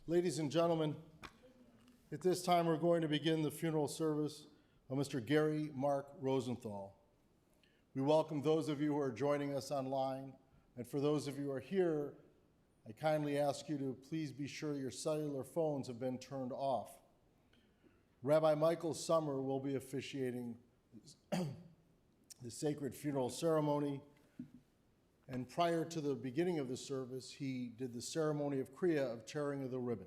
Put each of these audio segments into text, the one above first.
Ladies and gentlemen, at this time we're going to begin the funeral service of Mr. Gary Marc Rosenthal. We welcome those of you who are joining us online, and for those of you who are here, I kindly ask you to please be sure your cellular phones have been turned off. Rabbi Michael Summer will be officiating the sacred funeral ceremony, and prior to the beginning of the service, he did the ceremony of Kriya, of tearing of the ribbon.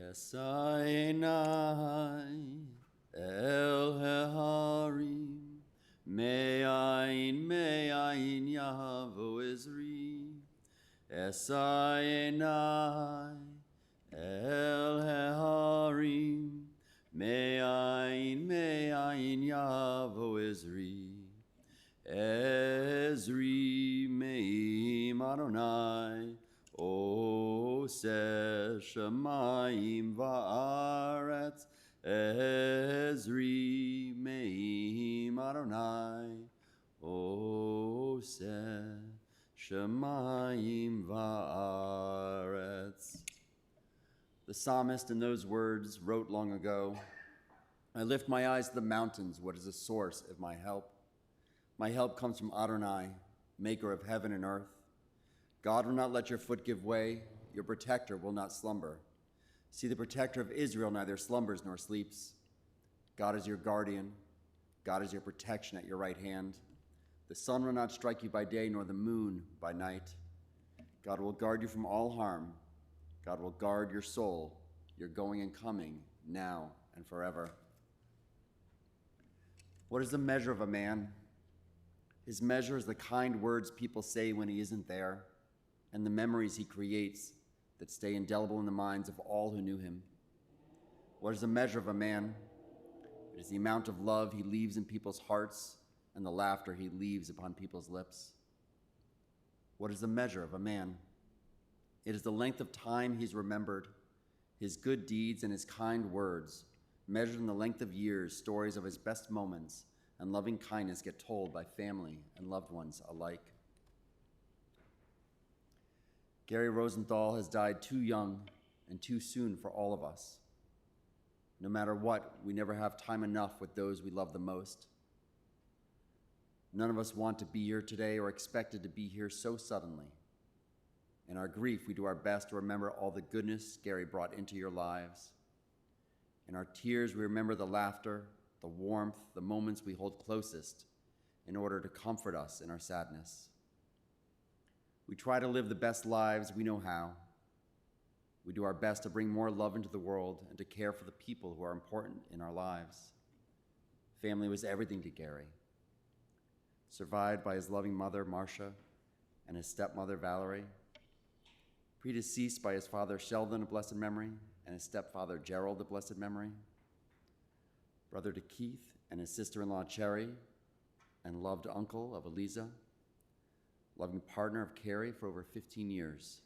Esainai el heharim me'ain yavo Ezri. Esainai el heharim me'ain yavo Ezri. Ezri me'im Adonai Oseh Shemayim va'aretz. Ezri me'im Adonai Oseh Shemayim va'aretz. The psalmist in those words wrote long ago, I lift my eyes to the mountains. What is the source of my help? My help comes from Adonai, maker of heaven and earth. God will not let your foot give way. Your protector will not slumber. See, the protector of Israel neither slumbers nor sleeps. God is your guardian. God is your protection at your right hand. The sun will not strike you by day, nor the moon by night. God will guard you from all harm. God will guard your soul, your going and coming, now and forever. What is the measure of a man? His measure is the kind words people say when he isn't there, and the memories he creates that stay indelible in the minds of all who knew him. What is the measure of a man? It is the amount of love he leaves in people's hearts and the laughter he leaves upon people's lips. What is the measure of a man? It is the length of time he's remembered, his good deeds and his kind words, measured in the length of years. Stories of his best moments and loving kindness get told by family and loved ones alike. Gary Rosenthal has died too young and too soon for all of us. No matter what, we never have time enough with those we love the most. None of us want to be here today or expected to be here so suddenly. In our grief, we do our best to remember all the goodness Gary brought into your lives. In our tears, we remember the laughter, the warmth, the moments we hold closest in order to comfort us in our sadness. We try to live the best lives we know how. We do our best to bring more love into the world and to care for the people who are important in our lives. Family was everything to Gary. Survived by his loving mother, Marcia, and his stepmother, Valerie. Predeceased by his father, Sheldon, of blessed memory, and his stepfather, Gerald, of blessed memory. Brother to Keith and his sister-in-law, Cherry, and loved uncle of Eliza. Loving partner of Carrie for over 15 years.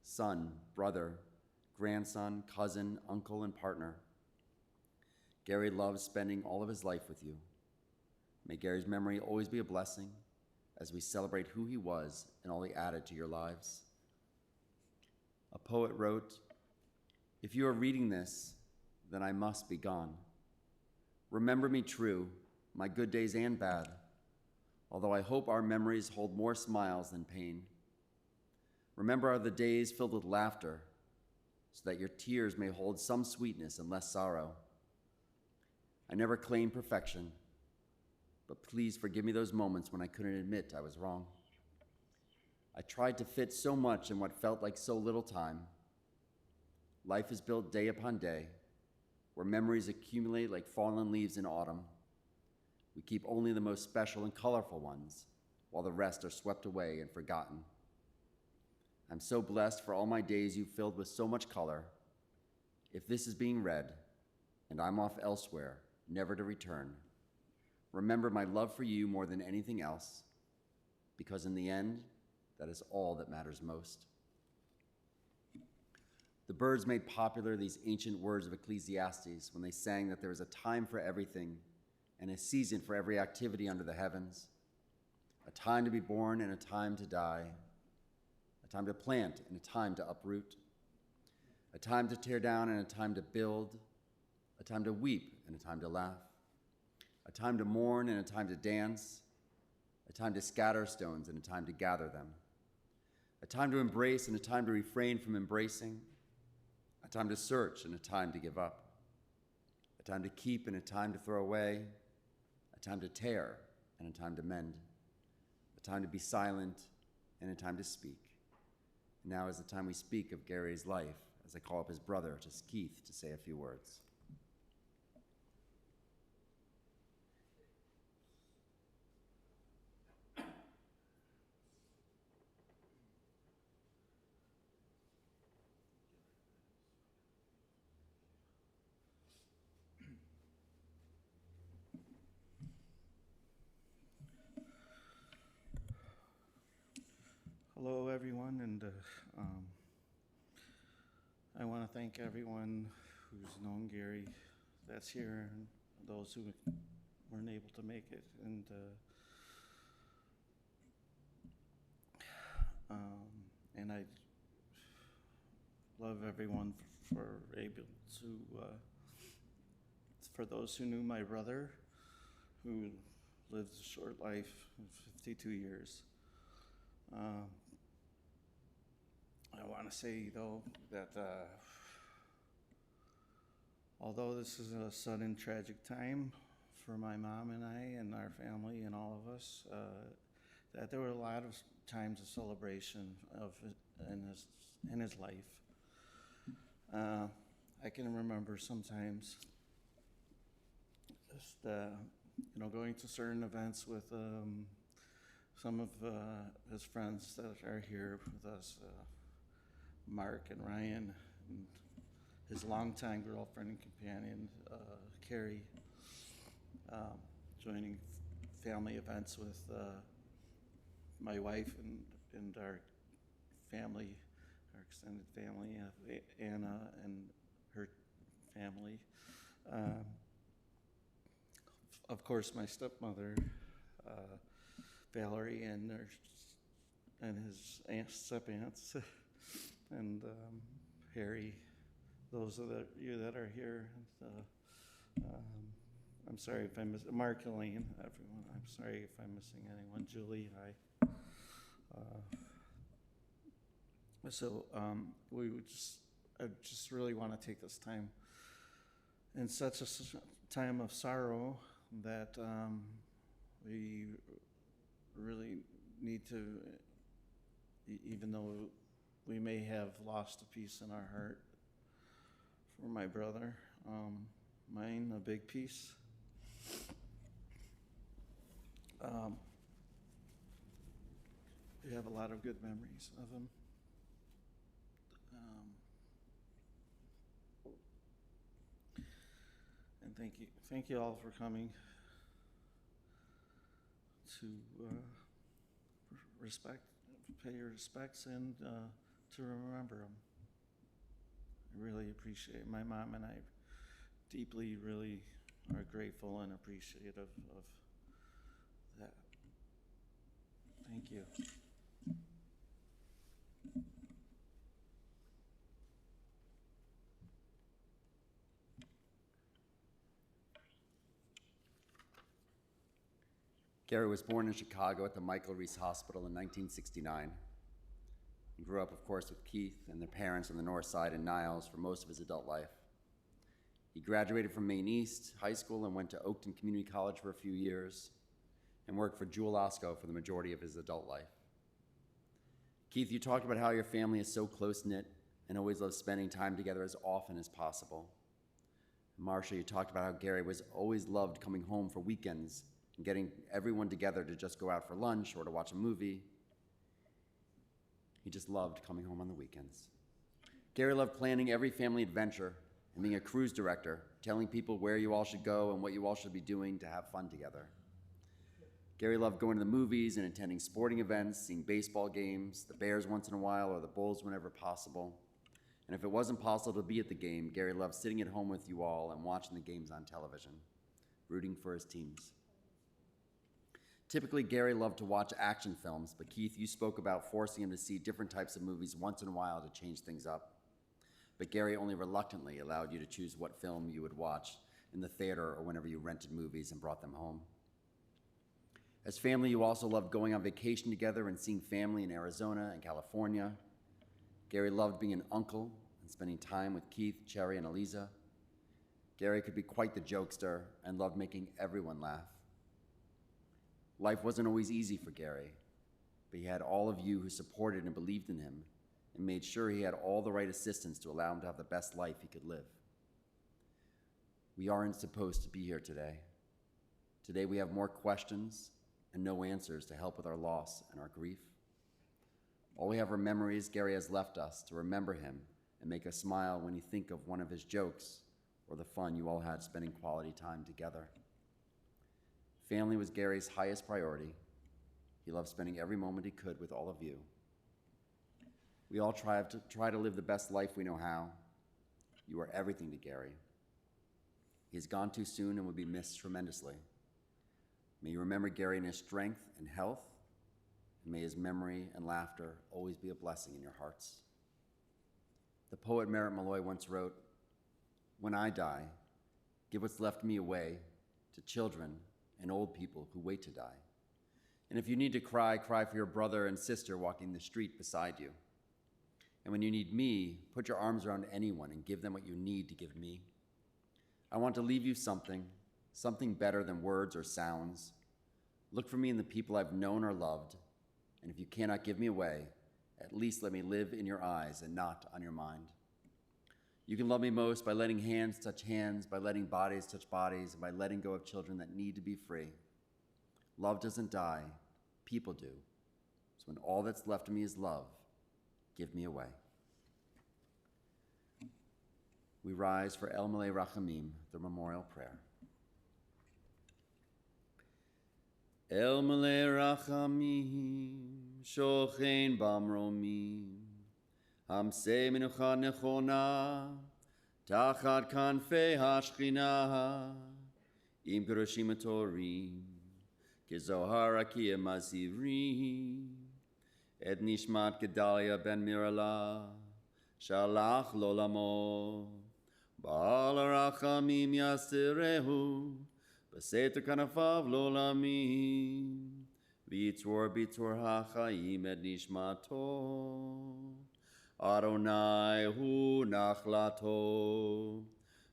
Son, brother, grandson, cousin, uncle, and partner. Gary loves spending all of his life with you. May Gary's memory always be a blessing as we celebrate who he was and all he added to your lives. A poet wrote, if you are reading this, then I must be gone. Remember me true, my good days and bad, although I hope our memories hold more smiles than pain. Remember the days filled with laughter, so that your tears may hold some sweetness and less sorrow. I never claimed perfection, but please forgive me those moments when I couldn't admit I was wrong. I tried to fit so much in what felt like so little time. Life is built day upon day, where memories accumulate like fallen leaves in autumn. We keep only the most special and colorful ones, while the rest are swept away and forgotten. I'm so blessed for all my days you've filled with so much color. If this is being read, and I'm off elsewhere, never to return, remember my love for you more than anything else, because in the end, that is all that matters most. The birds made popular these ancient words of Ecclesiastes when they sang that there is a time for everything and a season for every activity under the heavens, a time to be born and a time to die, a time to plant and a time to uproot, a time to tear down and a time to build, a time to weep and a time to laugh, a time to mourn and a time to dance, a time to scatter stones and a time to gather them, a time to embrace and a time to refrain from embracing, a time to search and a time to give up, a time to keep and a time to throw away, a time to tear and a time to mend, a time to be silent and a time to speak. And now is the time we speak of Gary's life, as I call up his brother, just Keith, to say a few words. Hello, everyone, and I want to thank everyone who's known Gary that's here and those who weren't able to make it. And I love everyone for able to, for those who knew my brother, who lived a short life, 52 years. I want to say, though, that although this is a sudden tragic time for my mom and I and our family and all of us, that there were a lot of times of celebration in his life. I can remember sometimes just going to certain events with some of his friends that are here with us, Mark and Ryan, and his longtime girlfriend and companion, Carrie, joining family events with my wife and our family, our extended family, Anna and her family. Of course, my stepmother, Valerie, and his step-aunts, and Harry, those of you that are here. I'm sorry if I miss Mark, Elaine, everyone. I'm sorry if I'm missing anyone. Julie, hi. I just really want to take this time in such a time of sorrow that we really need to, even though we may have lost a piece in our heart for my brother, mine a big piece. We have a lot of good memories of him. And thank you all for coming to pay your respects and to remember him. I really appreciate it. My mom and I deeply really are grateful and appreciative of that. Thank you. Gary was born in Chicago at the Michael Reese Hospital in 1969. He grew up, of course, with Keith and their parents on the north side in Niles for most of his adult life. He graduated from Maine East High School and went to Oakton Community College for a few years and worked for Jewel Osco for the majority of his adult life. Keith, you talked about how your family is so close-knit and always loves spending time together as often as possible. Marcia, you talked about how Gary was always loved coming home for weekends and getting everyone together to just go out for lunch or to watch a movie. He just loved coming home on the weekends. Gary loved planning every family adventure and being a cruise director, telling people where you all should go and what you all should be doing to have fun together. Gary loved going to the movies and attending sporting events, seeing baseball games, the Bears once in a while or the Bulls whenever possible. And if it wasn't possible to be at the game, Gary loved sitting at home with you all and watching the games on television, rooting for his teams. Typically, Gary loved to watch action films, but Keith, you spoke about forcing him to see different types of movies once in a while to change things up. But Gary only reluctantly allowed you to choose what film you would watch in the theater or whenever you rented movies and brought them home. As family, you also loved going on vacation together and seeing family in Arizona and California. Gary loved being an uncle and spending time with Keith, Cherry, and Eliza. Gary could be quite the jokester and loved making everyone laugh. Life wasn't always easy for Gary, but he had all of you who supported and believed in him and made sure he had all the right assistance to allow him to have the best life he could live. We aren't supposed to be here today. Today we have more questions and no answers to help with our loss and our grief. All we have are memories Gary has left us to remember him and make us smile when you think of one of his jokes or the fun you all had spending quality time together. Family was Gary's highest priority. He loved spending every moment he could with all of you. We all try to live the best life we know how. You are everything to Gary. He has gone too soon and will be missed tremendously. May you remember Gary in his strength and health, and may his memory and laughter always be a blessing in your hearts. The poet Merritt Malloy once wrote, "When I die, give what's left me away to children and old people who wait to die. And if you need to cry, cry for your brother and sister walking the street beside you. And when you need me, put your arms around anyone and give them what you need to give me. I want to leave you something better than words or sounds. Look for me in the people I've known or loved, and if you cannot give me away, at least let me live in your eyes and not on your mind. You can love me most by letting hands touch hands, by letting bodies touch bodies, and by letting go of children that need to be free. Love doesn't die, people do. So when all that's left of me is love, give me away." We rise for El Malei Rachamim, the memorial prayer. El Malei Rachamim, Shochein Bamromim, Hamsei Menucha Nechona, Tachat Kanfei HaShchina, Im Keroshim Torim, Kezohar Akia Mazirim, Et Nishmat Gedalia Ben Mirala, Shalach Lolamo, Baal Rachamim Yasirehu, Beseter Kanafav Lolamim, Vitzor HaChaim Et Nishmato, Adonai hu nachlato,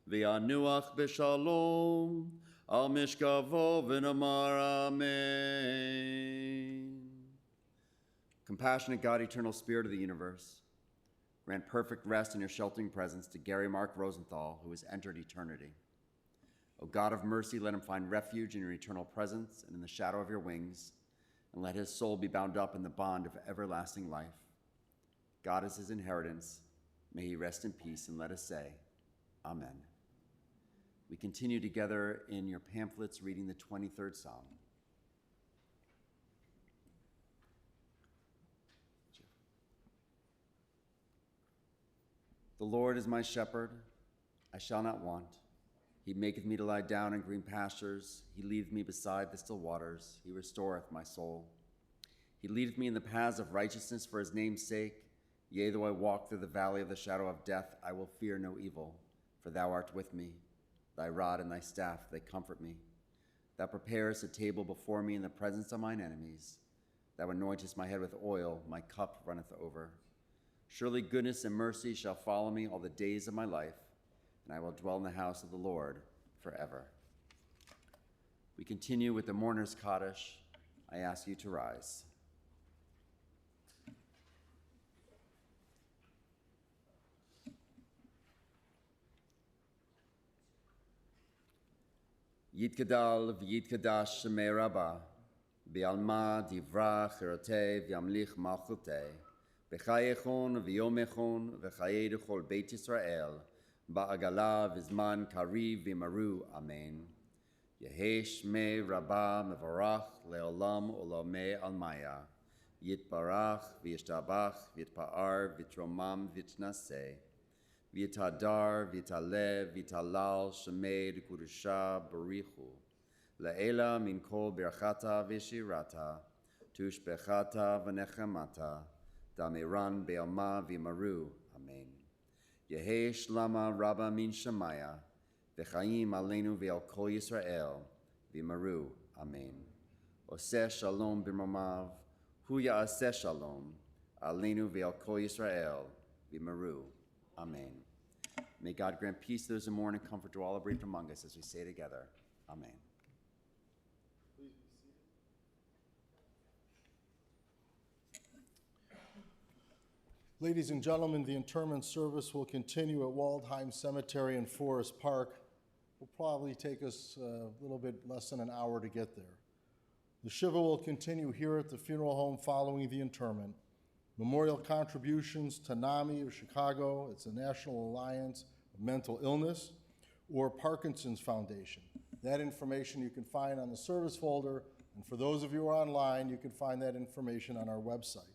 v'yanuach b'shalom, al mishkavo v'namar amen. Compassionate God, eternal Spirit of the universe, grant perfect rest in your sheltering presence to Gary Marc Rosenthal, who has entered eternity. O God of mercy, let him find refuge in your eternal presence and in the shadow of your wings, and let his soul be bound up in the bond of everlasting life. God is his inheritance. May he rest in peace, and let us say, Amen. We continue together in your pamphlets reading the 23rd Psalm. The Lord is my shepherd, I shall not want. He maketh me to lie down in green pastures. He leadeth me beside the still waters. He restoreth my soul. He leadeth me in the paths of righteousness for his name's sake. Yea, though I walk through the valley of the shadow of death, I will fear no evil, for thou art with me. Thy rod and thy staff, they comfort me. Thou preparest a table before me in the presence of mine enemies. Thou anointest my head with oil, my cup runneth over. Surely goodness and mercy shall follow me all the days of my life, and I will dwell in the house of the Lord forever. We continue with the mourner's Kaddish. I ask you to rise. Yitkadal v'yitkadash shemei Rabbah, bi'alma divra chirotei v'yamlich malchutei, b'chayechon v'yomechon v'chayei d'chol Beit Yisrael, ba'agala v'zman kariv v'maru, amen. Yehei shmei Rabbah mevarach le'olam olamei almaya, yitbarach v'yishtabach v'yitpa'ar v'yitromam v'yitnaseh, v'ita dar, v'ita lev, v'ita lal, shemed, kudusha, barichu. La'ela min kol berchata v'shirata, tushbechata v'nechamata, damiran be'alma v'maru. Amen. Yehi shlama rabba min shemaya, v'chaim aleinu ve'al kol Yisrael, v'maru. Amen. Oseh shalom b'mamav, hu ya'aseh shalom, aleinu ve'al kol Yisrael, v'maru. Amen. May God grant peace to those who mourn and comfort to all who bereaved among us as we say together. Amen. Please be seated. Ladies and gentlemen, the interment service will continue at Waldheim Cemetery in Forest Park. It will probably take us a little bit less than an hour to get there. The Shiva will continue here at the funeral home following the interment. Memorial contributions to NAMI of Chicago, it's a National Alliance of Mental Illness, or Parkinson's Foundation. That information you can find on the service folder, and for those of you who are online, you can find that information on our website.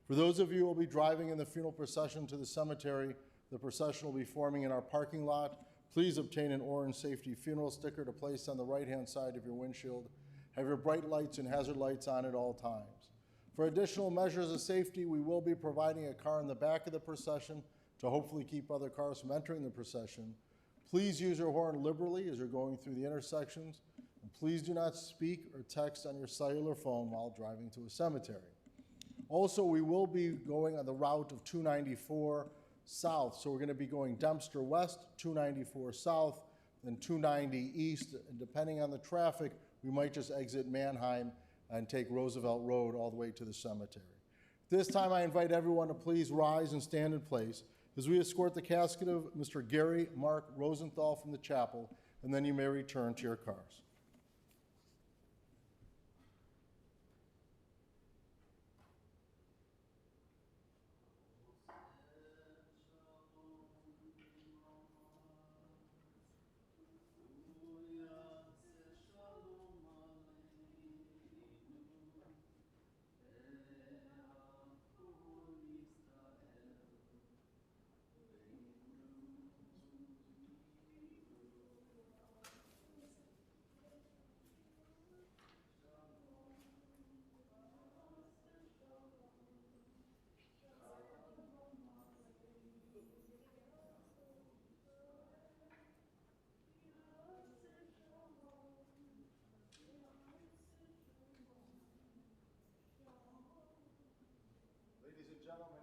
For those of you who will be driving in the funeral procession to the cemetery, the procession will be forming in our parking lot. Please obtain an orange safety funeral sticker to place on the right-hand side of your windshield. Have your bright lights and hazard lights on at all times. For additional measures of safety, we will be providing a car in the back of the procession to hopefully keep other cars from entering the procession. Please use your horn liberally as you're going through the intersections, and please do not speak or text on your cellular phone while driving to a cemetery. Also, we will be going on the route of 294 south, so we're going to be going Dempster west, 294 south, then 290 east, and depending on the traffic, we might just exit Mannheim and take Roosevelt Road all the way to the cemetery. This time I invite everyone to please rise and stand in place as we escort the casket of Mr. Gary Marc Rosenthal from the chapel, and then you may return to your cars. Ladies and gentlemen,